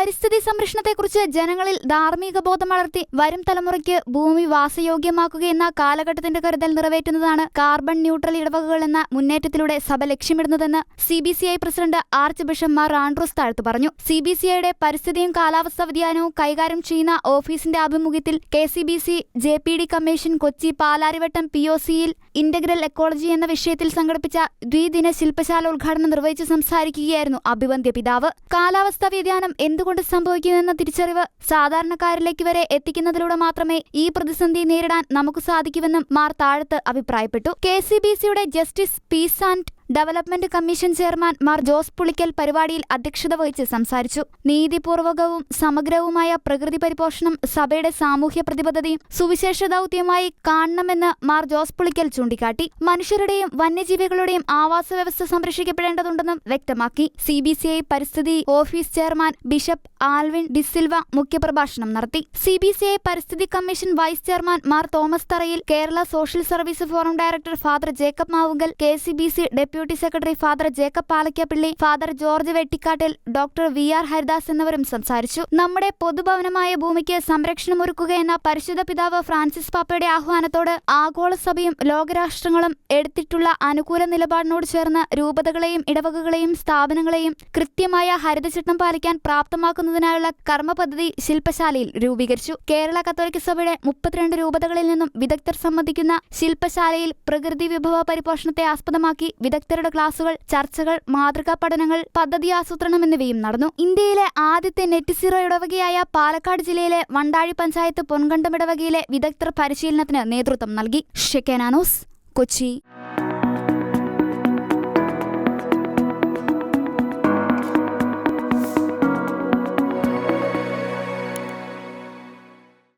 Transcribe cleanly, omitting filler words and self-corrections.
പരിസ്ഥിതി സംരക്ഷണത്തെക്കുറിച്ച് ജനങ്ങളിൽ ധാർമ്മിക ബോധം വളർത്തി വരും തലമുറയ്ക്ക് ഭൂമി വാസയോഗ്യമാക്കുകയെന്ന കാലഘട്ടത്തിന്റെ കരുതൽ നിറവേറ്റുന്നതാണ് കാർബൺ ന്യൂട്രൽ ഇടവകകൾ എന്ന മുന്നേറ്റത്തിലൂടെ സഭ ലക്ഷ്യമിടുന്നതെന്ന് CBCI president archbishop Mar Andrews Thazhath പറഞ്ഞു. CBCIയുടെ പരിസ്ഥിതിയും കാലാവസ്ഥാ വ്യതിയാനവും കൈകാര്യം ചെയ്യുന്ന ഓഫീസിന്റെ ആഭിമുഖ്യത്തിൽ KCBC JPD commission Kochi Palarivattom POCയിൽ ഇന്റഗ്രൽ എക്കോളജി എന്ന വിഷയത്തിൽ സംഘടിപ്പിച്ച ദ്വിദിന ശില്പശാല ഉദ്ഘാടനം നിർവഹിച്ച് സംസാരിക്കുകയായിരുന്നു അഭിവന്ദ്യ പിതാവ്. കാലാവസ്ഥാ വ്യതിയാനം എന്തുകൊണ്ട് സംഭവിക്കുമെന്ന തിരിച്ചറിവ് സാധാരണക്കാരിലേക്ക് വരെ എത്തിക്കുന്നതിലൂടെ മാത്രമേ ഈ പ്രതിസന്ധി നേരിടാൻ നമുക്ക് സാധിക്കുമെന്നും മാർ താഴത്ത് അഭിപ്രായപ്പെട്ടു. KCBCയുടെ justice peace and development commission chairman Mar Jose Pulickal പരിപാടിയിൽ അധ്യക്ഷത വഹിച്ച് സംസാരിച്ചു. നീതിപൂർവകവും സമഗ്രവുമായ പ്രകൃതി പരിപോഷണം സഭയുടെ സാമൂഹ്യ പ്രതിബദ്ധതയും സുവിശേഷ ദൗത്യമായി കാണണമെന്ന് മാർ ജോസ് പുളിക്കൽ ചൂണ്ടിക്കാട്ടി. മനുഷ്യരുടെയും വന്യജീവികളുടെയും ആവാസ വ്യവസ്ഥ സംരക്ഷിക്കപ്പെടേണ്ടതുണ്ടെന്നും വ്യക്തമാക്കി. CBCI പരിസ്ഥിതി office chairman bishop Alvin D'Silva മുഖ്യപ്രഭാഷണം നടത്തി. CBCI പരിസ്ഥിതി commission vice chairman Mar Thomas Tharayil, Kerala social service forum director father Jacob Mavunkal, KCBC deputy secretary father Jacob Palakkappilly, father George Vettikattil, doctor VR Haridas എന്നിവരും സംസാരിച്ചു. നമ്മുടെ പൊതുഭവനമായ ഭൂമിക്ക് സംരക്ഷണമൊരുക്കുക എന്ന പരിശുദ്ധ പിതാവ് ഫ്രാൻസിസ് പാപ്പയുടെ ആഹ്വാനത്തോട് ആഗോള സഭയും ലോകരാഷ്ട്രങ്ങളും എടുത്തിട്ടുള്ള അനുകൂല നിലപാടിനോട് ചേർന്ന് രൂപതകളെയും ഇടവകകളെയും സ്ഥാപനങ്ങളെയും കൃത്യമായ ഹരിതചട്ടം പാലിക്കാൻ പ്രാപ്തമാക്കുന്നതിനായുള്ള കർമ്മ പദ്ധതി ശില്പശാലയിൽ രൂപീകരിച്ചു. കേരള കത്തോലിക്ക സഭയുടെ 32 രൂപതകളിൽ നിന്നും വിദഗ്ധർ സംബന്ധിക്കുന്ന ശില്പശാലയിൽ പ്രകൃതി വിഭവ പരിപോഷണത്തെ ആസ്പദമാക്കി വിദഗ്ധരുടെ ക്ലാസുകൾ, ചർച്ചകൾ, മാതൃകാ പഠനങ്ങൾ, പദ്ധതി ആസൂത്രണം എന്നിവയും നടന്നു. ഇന്ത്യയിലെ ആദ്യത്തെ നെറ്റ് സീറോ ഇടവകയായ പാലക്കാട് ജില്ലയിലെ വണ്ടാഴി പഞ്ചായത്ത് പൊൻകണ്ടം ഇടവകയിലെ വിദഗ്ധർ പരിശീലനത്തിന് നേതൃത്വം നൽകി. ഷെക്കേന ന്യൂസ്, കൊച്ചി.